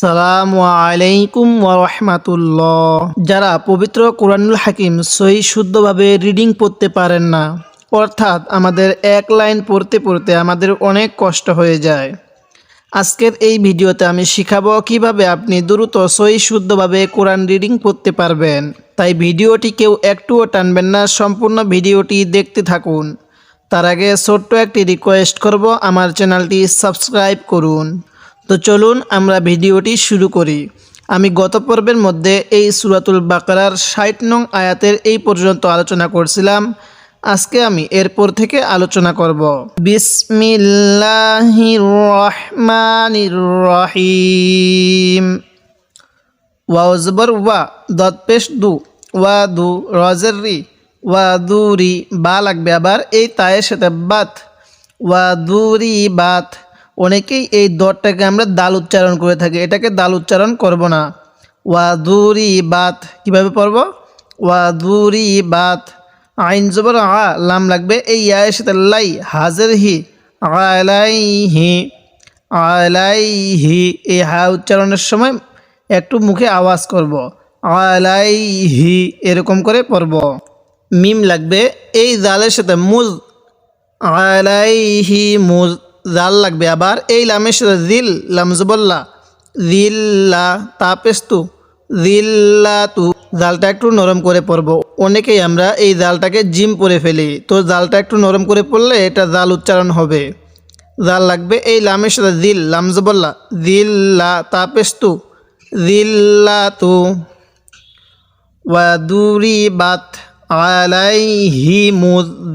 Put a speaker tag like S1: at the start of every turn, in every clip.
S1: আসসালামু আলাইকুম ওয়া রাহমাতুল্লাহ। যারা পবিত্র কোরআনুল হাকিম সহি শুদ্ধভাবে রিডিং পড়তে পারেন না, অর্থাৎ আমাদের এক লাইন পড়তে পড়তে আমাদের অনেক কষ্ট হয়ে যায়, আজকের এই ভিডিওতে আমি শিখাবো কিভাবে আপনি দ্রুত সহি শুদ্ধভাবে কোরআন রিডিং পড়তে পারবেন। তাই ভিডিওটি কেউ একটুও টানবেন না, সম্পূর্ণ ভিডিওটি দেখতে থাকুন। তার আগে ছোট্ট একটি রিকোয়েস্ট করব, আমার চ্যানেলটি সাবস্ক্রাইব করুন। তো চলুন আমরা ভিডিওটি শুরু করি। আমি গত পর্বের মধ্যে এই সূরাতুল বাকারার ৬০ নং আয়াতের এই পর্যন্ত আলোচনা করছিলাম। আজকে আমি এরপর থেকে আলোচনা করব। বিসমিল্লাহির রহমানির রহিম। ওয়াও জবর ওয়া, দত পেশ দু, ওয়া দু, রজের রি, ওয়া দুরি, বা লাগবে আবার এই তায়ের সাথে বাত, ওয়া দুরি বাত। অনেকেই এই দরটাকে আমরা দাল উচ্চারণ করে থাকি, এটাকে দাল উচ্চারণ করব না। ওয়া দুরি বাত কীভাবে পড়ব? ওয়া দুরি বাত। আইন জবর আ, লাম লাগবে এই ইয়ায়ের সাথে লাই, হাজের হি, আলাইহি, আলাইহি। এই হা উচ্চারণের সময় একটু মুখে আওয়াজ করব, আলাইহি এরকম করে পড়ব। মিম লাগবে এই জালের সাথে মুজ, আলাইহি মুজ। জাল লাগবে আবার এই লামের সাথে জিল, লামজবল্লা, জিল্লা, তাপেস্তু, জিল্লাতু। জালটা একটু নরম করে পড়ব। অনেকেই আমরা এই জালটাকে জিম পরে ফেলি, তো জালটা একটু নরম করে পড়লে এটা জাল উচ্চারণ হবে। জাল লাগবে এই লামের সাথে জিল, লামজবল্লা, জিল্লা, তাপেস্তু, জিল্লাতু। ওয়াদুরি বাত আলাইহিমু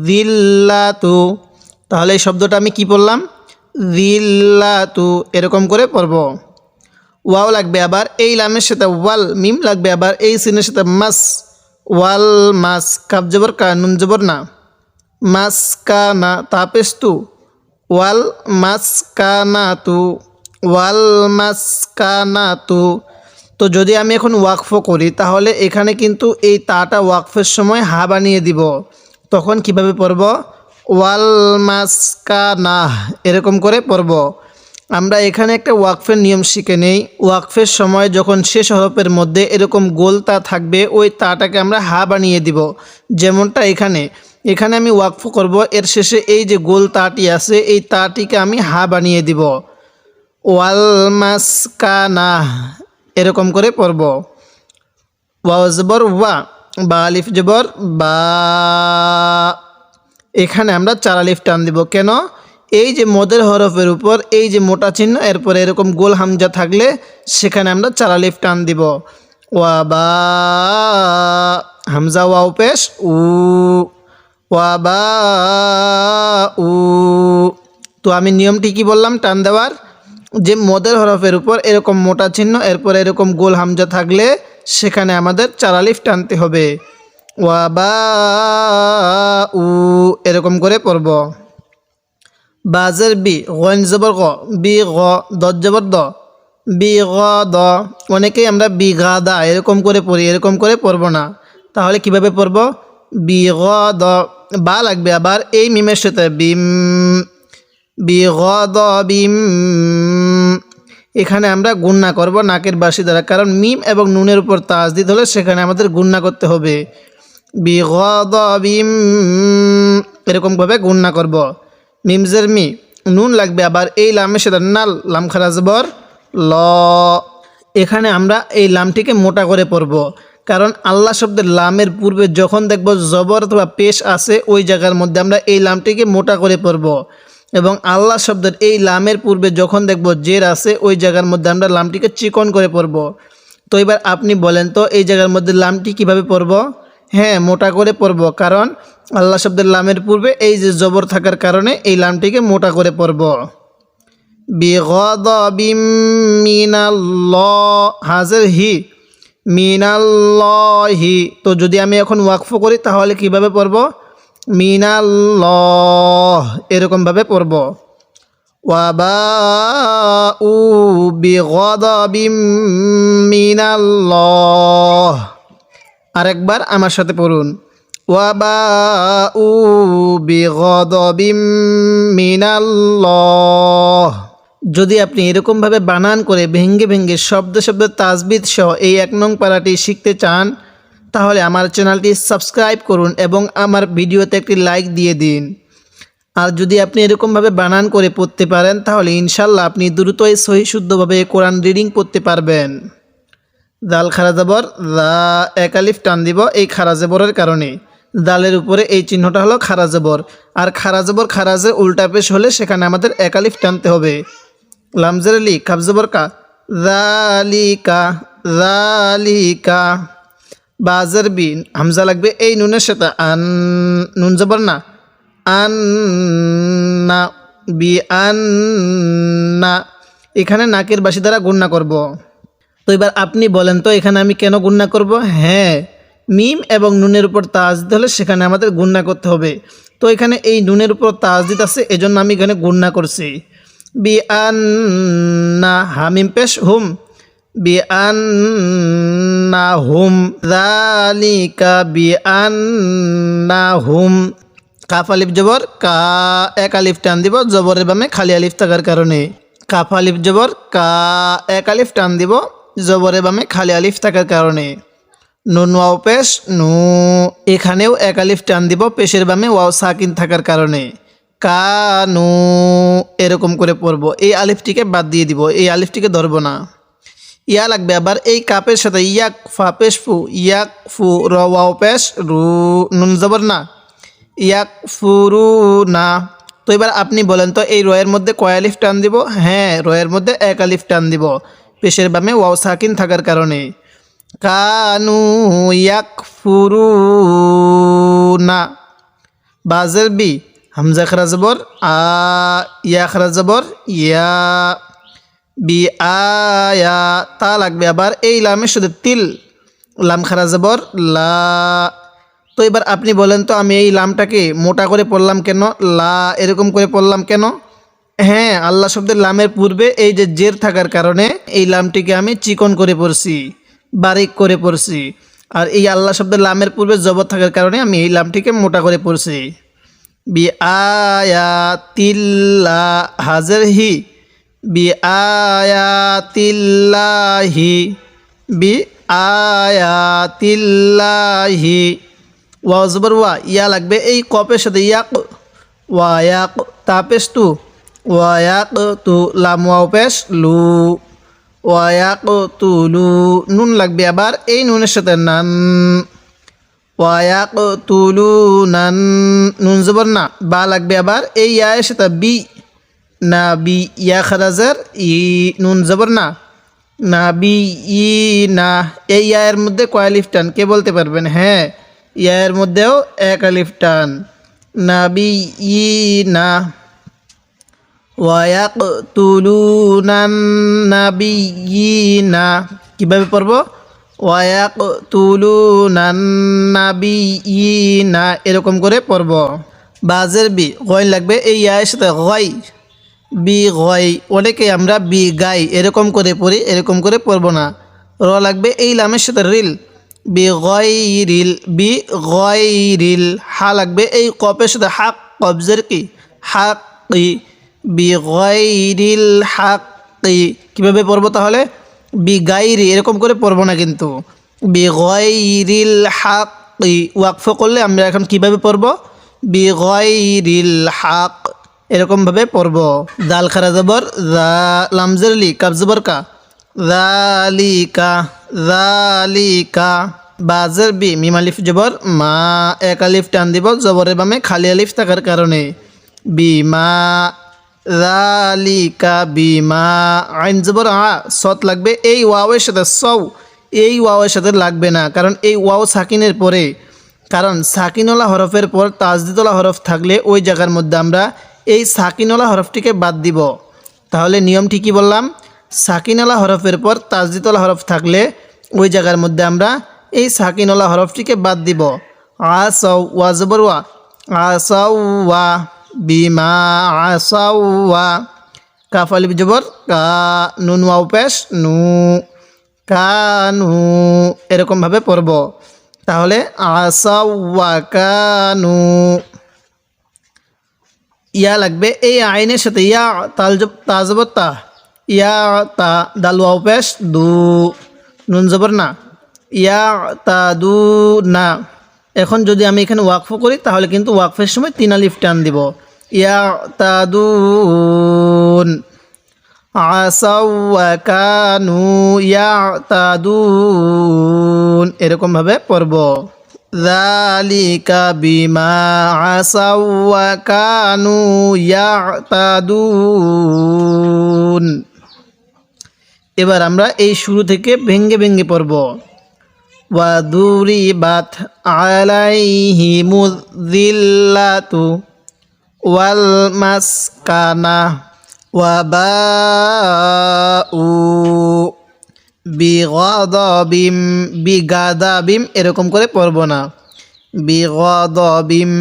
S1: জিল্লাতু। তাহলে এই শব্দটা আমি কি পড়লাম? জিল্লাতু এরকম করে পড়ব। ওয়াও লাগবে আবার এই লামের সাথে ওয়াল, মিম লাগবে আবার এই সিনের সাথে মাস, ওয়াল মাস। কাপ জবর কা, নুন জবর না, মাস কা না, তাপেস্তু, ওয়াল মাস কা না তু, ওয়াল মাস কা না তু। তো যদি আমি এখন ওয়াকফ করি তাহলে এখানে কিন্তু এই তাটা ওয়াকফের সময় হা বানিয়ে দিব। তখন কিভাবে পড়ব? ওয়াল মাসকানা এরকম করে পড়ব। আমরা এখানে একটা ওয়াকফের নিয়ম শিখে নেই। ওয়াকফের সময় যখন শেষ হরফের মধ্যে এরকম গোল তা থাকবে, ওই তাটাকে আমরা হা বানিয়ে দিব। যেমনটা এখানে আমি ওয়াকফ করব, এর শেষে এই যে গোল তাটি আছে এই তাটিকে আমি হা বানিয়ে দিব, ওয়াল মাসকানা এরকম করে পড়ব। ওয়াও জবর ওয়া, বা আলিফ জবর বা। এখানে আমরা 4 আলিফ টান দিব। কেন? এই যে মদের হরফের উপর এই যে মোটা চিহ্ন, এরপরে এরকম গোল হামজা থাকলে সেখানে আমরা 4 আলিফ টান দিব। ওয়া বা, হামজা ওয়াও পেশ উ, ওয়া বা উ। তো আমি নিয়মটি কি বললাম টান দেওয়ার? যে মদের হরফের উপর এরকম মোটা চিহ্ন, এরপরে এরকম গোল হামজা থাকলে সেখানে আমাদের 4 আলিফ টানতে হবে। ওয়া বা উ এরকম করে পড়ব। বাজের বি, গন জবর গ, বি গ, দত জবর দ, বি গ দ। অনেকেই আমরা বি গা দা এরকম করে পড়ি, এরকম করে পড়ব না। তাহলে কিভাবে পড়ব? বি গ দ, বা লাগবে আবার এই মিমের সাথে বিম, বি গ দ বিম। এখানে আমরা গুণনা করব নাকের বাসি দ্বারা, কারণ মিম এবং নুনের উপর তাজদিদ হলে সেখানে আমাদের গুণনা করতে হবে। বিগদিম এরকমভাবে গুণনা করব। মিমজের মি, নুন লাগবে আবার এই লামের সাথে নাল, লাম খারা জবর ল। এখানে আমরা এই লামটিকে মোটা করে পড়ব, কারণ আল্লাহ শব্দের লামের পূর্বে যখন দেখব জবর অথবা পেশ আছে ওই জায়গার মধ্যে আমরা এই লামটিকে মোটা করে পড়ব, এবং আল্লাহ শব্দের এই লামের পূর্বে যখন দেখব জের আছে ওই জায়গার মধ্যে আমরা লামটিকে চিকন করে পড়ব। তো এবার আপনি বলেন তো এই জায়গার মধ্যে লামটি কিভাবে পড়ব? হ্যাঁ, মোটা করে পড়ব, কারণ আল্লাহ শব্দের লামের পূর্বে এই যে জবর থাকার কারণে এই লামটিকে মোটা করে পড়ব। বিগদিম মিনাল্লাহ, হাজের হি, মিনাল্লাহি। তো যদি আমি এখন ওয়াকফ করি তাহলে কিভাবে পড়ব? মিনাল্লাহ এরকমভাবে পড়ব। ওয়া বা উ বিগদিম মিনাল্লাহ। আরেকবার আমার সাথে পড়ুন, ওয়া বা উ বিগদিম মিনাল্লাহ। যদি আপনি এরকমভাবে বানান করে ভেঙ্গে ভেঙ্গে শব্দ শব্দ তাজবিদ সহ এই 1 নং পারাটি শিখতে চান তাহলে আমার চ্যানেলটি সাবস্ক্রাইব করুন এবং আমার ভিডিওতে একটি লাইক দিয়ে দিন। আর যদি আপনি এরকমভাবে বানান করে পড়তে পারেন তাহলে ইনশাল্লাহ আপনি দ্রুতই সহি শুদ্ধভাবে কোরআন রিডিং পড়তে পারবেন। দাল খারা জবর দা, এক আলিফ টান দিব এই খারা জবরের কারণে। দালের উপরে এই চিহ্নটা হলো খারা জবর, আর খারা জবর খারাজের উল্টা পেশ হলে সেখানে আমাদের এক আলিফ টানতে হবে। লামজের লি, কাব জবর কা, যালিকা যালিকা। বাজের বি, হামজা লাগবে এই নুনের সাথে, আন নুন জবর না, আন না, বি আন না। এখানে নাকের বাসি দ্বারা গুণনা করব। তো এবার আপনি বলেন তো এখানে আমি কেন গুণনা করব? হ্যাঁ, মিম এবং নুনের উপর তাজ দিতে হলে সেখানে আমাদের গুণনা করতে হবে। তো এখানে এই নুনের উপর তাজ দিতে আছে, এজন্য আমি এখানে গুণনা করছি। বি আন না, হামিম পেশ হুম, বি আন না হুম, যালিকা বি আন না হুম। কাফ আলিফ জবর কা, এক আলিফ টান দিব জবরের বামে খালি আলিফ থাকার কারণে। কাফ আলিফ জবর কা, এক আলিফ টান দিব জবরের বামে খালি আলিফ থাকার কারণে। নুন ওয়াও পেশ নু, এখানেও এক আলিফ টান দিব পেশের বামে ওয়াও সাকিন থাকার কারণে। কানু, এরকম করে পড়ব, এই আলিফটিকে বাদ দিয়ে দিব, এই আলিফটিকে ধরব না। ইয়া লাগবে আবার এই কাপের সাথে, ইয়াক ফা পেশ ফু, ইয়াক ফু, র ওয়াও পেশ রু, নুন জবর না, ইয়াক ফুরু না। তো এবার আপনি বলেন তো এই রয়ের মধ্যে কয় আলিফ টান দিব? হ্যাঁ, রয়ের মধ্যে এক আলিফ টান দিব পেশের বামে ওয়াও সাকিন থাকার কারণে। কানু ইয়াক ফুরু না। বাজের বি, হামজা খারা জবর আ, ইয়া খারা জবর ইয়া, বি আয়া। তা লাগবে আবার এই লামের সাথে তিল, লাম খারা জবর লা। তো এবার আপনি বলেন তো আমি এই লামটাকে মোটা করে পড়লাম কেন, লা এরকম করে পড়লাম কেন? হ্যাঁ, আল্লাহ শব্দের লামের পূর্বে এই যে জের থাকার কারণে এই লামটিকে আমি চিকন করে পড়ছি, বারিক করে পড়ছি। আর এই আল্লাহ শব্দের লামের পূর্বে জবর থাকার কারণে আমি এই লামটিকে মোটা করে পড়ছি। বি আয়াতিল্লা, হাজের হি, বি আয়াতিল্লাহি, বি আয়াতিল্লাহি। ওয়া জবর ওয়া, ইয়া লাগবে এই কপের সাথে, ইয়াক ওয়া ইয়াক, তা পেশ তু, ওয়া ইয়াক তু, লাম ওয়াও পেশ লু, ওয়া ইয়াক তু লু। নুন লাগবে আবার এই নুনের সাথে নান, ওয়া ইয়াক তু লু নান, নুন জবর না। বা লাগবে আবার এই ইয়ার সাথে বি, না বি, ইয়া খারাজের ই, নুন জবর না, না বি ই না। এই ইয়ার মধ্যে কয় আলিফ টান কে বলতে পারবেন? হ্যাঁ, ইয়ার মধ্যেও এক আলিফ টান। নাবি ই না, ওয়ায়াকতুলুনান নাবিয়িনা। কিভাবে পড়ব? ওয়ায়াকতুলুনান নাবিয়িনা, এরকম করে পড়ব। বাজের বি, গয় লাগবে এই ইয়ার সাথে গয়, বি গয়। অনেকে আমরা বি গাই এরকম করে পড়ি, এরকম করে পড়ব না। র লাগবে এই লামের সাথে রিল, বি গয়রিল, বি গয়রিল। হা লাগবে এই কপের সাথে হাক, কবজের কি হাকি, বি গয়রিল হাকি। কীভাবে পড়বো তাহলে? বি গাইরি এরকম করে পড়বো না কিন্তু, বি গয়রিল হাকি। ওয়াকফ করলে আমরা এখন কিভাবে পড়বো? বি গয়রিল হাক, এরকমভাবে পড়ব। দাল খারা জবর দা, লামজের লি, কাব জবর কা, যালিকা যালিকা। বাজের বি, মিম আলিফ জবর মা, এক আলিফ টান দিব জবরের বামে খালি আলিফ থাকার কারণে। বিমা যালিকা বিমা। আইন জবর আ, সত লাগবে এই ওয়াওয়ের সাথে সৌ, এই ওয়াওয়ের সাথে লাগবে না, কারণ এই ওয়াও সাকিনের পরে, কারণ সাকিনওয়ালা হরফের পর তাজদিদওয়ালা হরফ থাকলে ওই জায়গার মধ্যে আমরা এই সাকিনওয়ালা হরফটিকে বাদ দিব। তাহলে নিয়মটি কি বললাম? সাকিনওয়ালা হরফের পর তাজদিদওয়ালা হরফ থাকলে ওই জায়গার মধ্যে আমরা এই সাকিনওয়ালা হরফটিকে বাদ দিব। আসাউ, ওয়া জবর ওয়া, আসাউয়া বিমা আসাউয়া। কাফ আলিফ জবর কা, নুন ওয়াও পেশ নু, কানু, এরকমভাবে পড়ব। তাহলে আসাউয়া কানু। ইয়া লাগবে এই আইনের সাথে ইয়া তা জবর তা ইয়া তা দাল ওয়াও পেশ দু নুন জবর না ইয়া তা দু না। এখন যদি আমি এখানে ওয়াকফ করি তাহলে কিন্তু ওয়াকফের সময় 3 আলিফ টান দিব ইয়া তা দুন আসাউ ওয়া কানু ইয়াতাদুন এরকম ভাবে পড়ব যালিকা বিমা আসাউ ওয়া কানু ইয়াতাদুন। এবার আমরা এই শুরু থেকে ভেঙ্গে ভেঙ্গে পড়ব ওয়া দুরিবাত আলাইহিমুয যিল্লাতু ওয়াল মাসকানা ওয়া বাউ বিগাদাবিম বিগাদাবিম এরকম করে পড়ব না বিগাদাবিম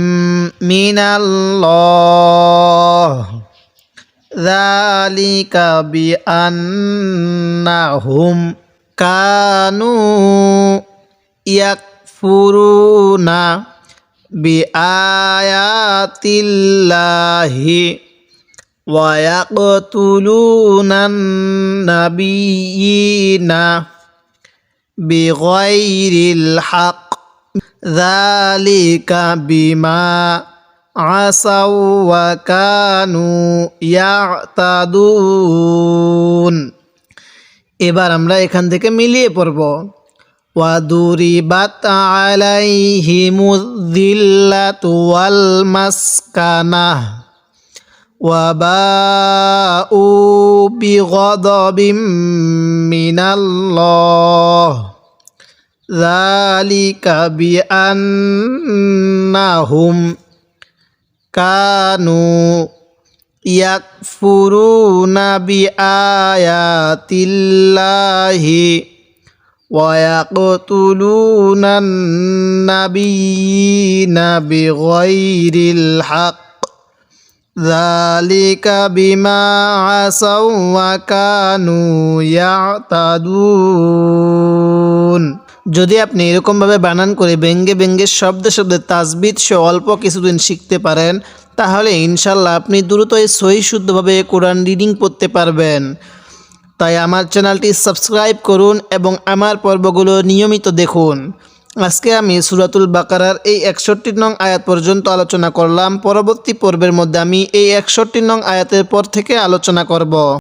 S1: মিনাল্লাহ যালিকা বিআন্নাহুম কানু ইয়াকফুরুনা বিআয়াতিল্লাহি ওয়া ইয়াকতুলুনান নাবিয়্যিনা বিগাইরিল হক যালিকা বিমা আসাউ ওয়া কানু ইয়াতাদুন। এবার আমরা এখান থেকে মিলিয়ে পড়ব ওয়া দুরিবাত আলাইহিমুয যিল্লাতু ওয়াল মাসকানা ওয়া বাউ বিগাদাবিম মিনাল্লাহ যালিকা বিআন্নাহুম কানু ইয়াকফুরুনা বিআয়াতিল্লাহি ওয়া ইয়াকতুলুনান নাবিয়্যিনা বিগাইরিল হক যালিকা বিমা আসাউ ওয়া কানু ইয়াতাদুন। যদি আপনি এরকমভাবে বানান করে ব্যঙ্গে ব্যঙ্গে শব্দে শব্দে তাজবিদ সহ অল্প কিছুদিন শিখতে পারেন তাহলে ইনশাল্লাহ আপনি দ্রুতই সহি শুদ্ধভাবে কোরআন রিডিং পড়তে পারবেন। তাই আমার চ্যানেলটি সাবস্ক্রাইব করুন এবং আমার পর্বগুলো নিয়মিত দেখুন। আজকে আমি সূরাতুল বাকারার এই 61 নং আয়াত পর্যন্ত আলোচনা করলাম। পরবর্তী পর্বের মধ্যে আমি এই 61 নং আয়াতের পর থেকে আলোচনা করব।